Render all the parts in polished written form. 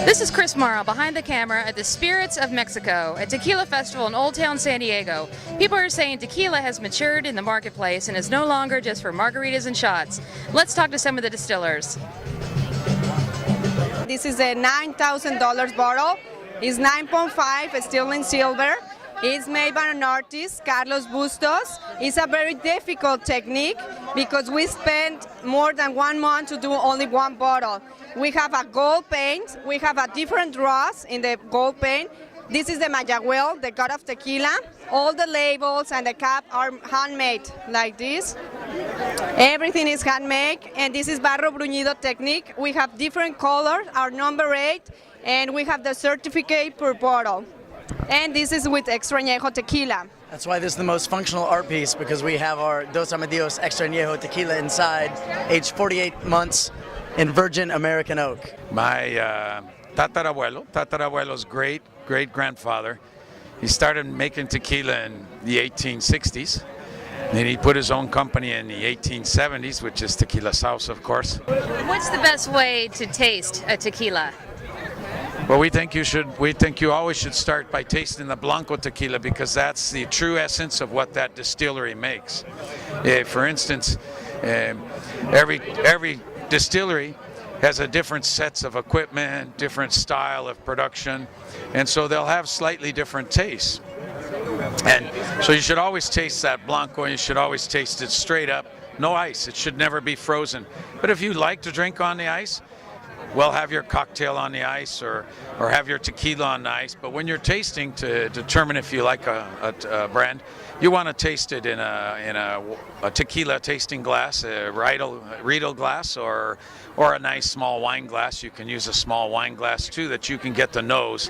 This is Chris Morrow behind the camera at the Sprits of Mexico, a tequila festival in Old Town San Diego. People are saying tequila has matured in the marketplace and is no longer just for margaritas and shots. Let's talk to some of the distillers. This is a $9,000 bottle. It's 9.5 sterling silver. It's made by an artist, Carlos Bustos. It's a very difficult technique because we spent more than 1 month to do only one bottle. We have a gold paint. We have a different dross in the gold paint. This is the Mayagüel, the god of tequila. All the labels and the cap are handmade like this. Everything is handmade, and this is Barro Bruñido technique. We have different colors, our number 8, and we have the certificate per bottle. And this is with Extra Añejo tequila. That's why this is the most functional art piece, because we have our Dos Amadillos Extra Añejo tequila inside, aged 48 months in virgin American oak. My tatarabuelo's great-grandfather, he started making tequila in the 1860s. And he put his own company in the 1870s, which is Tequilas, of course. What's the best way to taste a tequila? Well, we think you always should start by tasting the Blanco tequila, because that's the true essence of what that distillery makes. For instance, every distillery has a different sets of equipment, different style of production, and so they'll have slightly different tastes. And so you should always taste that Blanco, and you should always taste it straight up, no ice. It should never be frozen. But if you like to drink on the ice, well, have your cocktail on the ice or have your tequila on the ice. But when you're tasting to determine if you like a brand, you want to taste it in a tequila tasting glass, a Riedel glass, or a nice small wine glass. You can use a small wine glass too, that you can get the nose.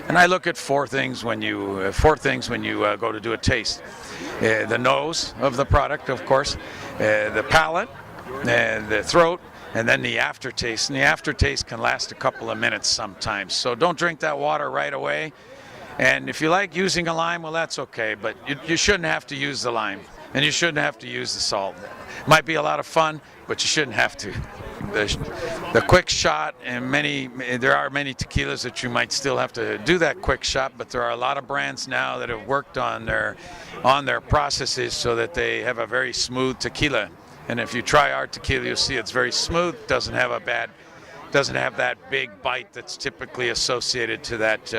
And I look at four things when you go to do a taste: the nose of the product, of course, the palate, the throat, and then the aftertaste. And the aftertaste can last a couple of minutes sometimes. So don't drink that water right away. And if you like using a lime, well, that's okay, but you shouldn't have to use the lime, and you shouldn't have to use the salt. It might be a lot of fun, but you shouldn't have to. The quick shot, and there are many tequilas that you might still have to do that quick shot, but there are a lot of brands now that have worked on their processes so that they have a very smooth tequila. And if you try our tequila, you'll see it's very smooth. Doesn't have that big bite that's typically associated to that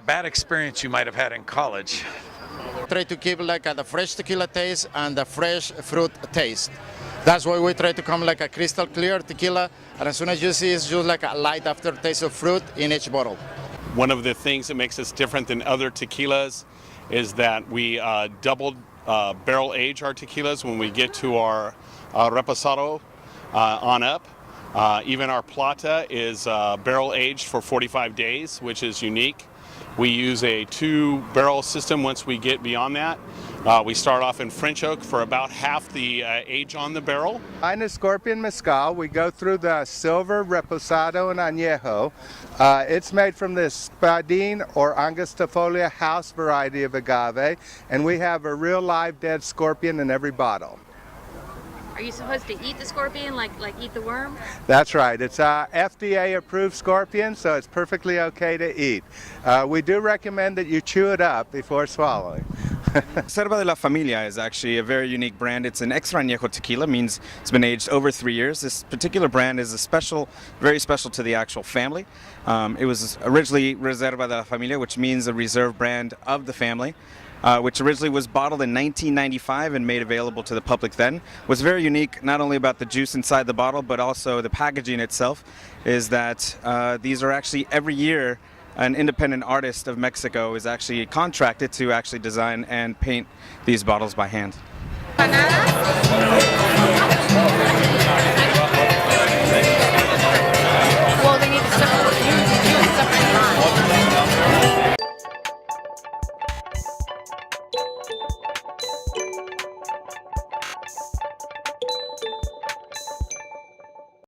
bad experience you might have had in college. Try to keep like the fresh tequila taste and the fresh fruit taste. That's why we try to come like a crystal clear tequila, and as soon as you see, it's just like a light aftertaste of fruit in each bottle. One of the things that makes us different than other tequilas is that we double barrel age our tequilas when we get to our reposado on up. Even our plata is barrel aged for 45 days, which is unique. We use a 2-barrel system once we get beyond that. We start off in French oak for about half the age on the barrel. In a Scorpion Mezcal, we go through the silver, reposado, and añejo. It's made from the Spadine or Angustifolia house variety of agave, and we have a real live dead scorpion in every bottle. Are you supposed to eat the scorpion, like eat the worm? That's right. It's a FDA-approved scorpion, so it's perfectly okay to eat. We do recommend that you chew it up before swallowing. Reserva de la Familia is actually a very unique brand. It's an extra añejo tequila, means it's been aged over 3 years. This particular brand is very special to the actual family. It was originally Reserva de la Familia, which means a reserve brand of the family. Which originally was bottled in 1995 and made available to the public then. What's very unique, not only about the juice inside the bottle, but also the packaging itself, is that these are actually every year an independent artist of Mexico is actually contracted to actually design and paint these bottles by hand.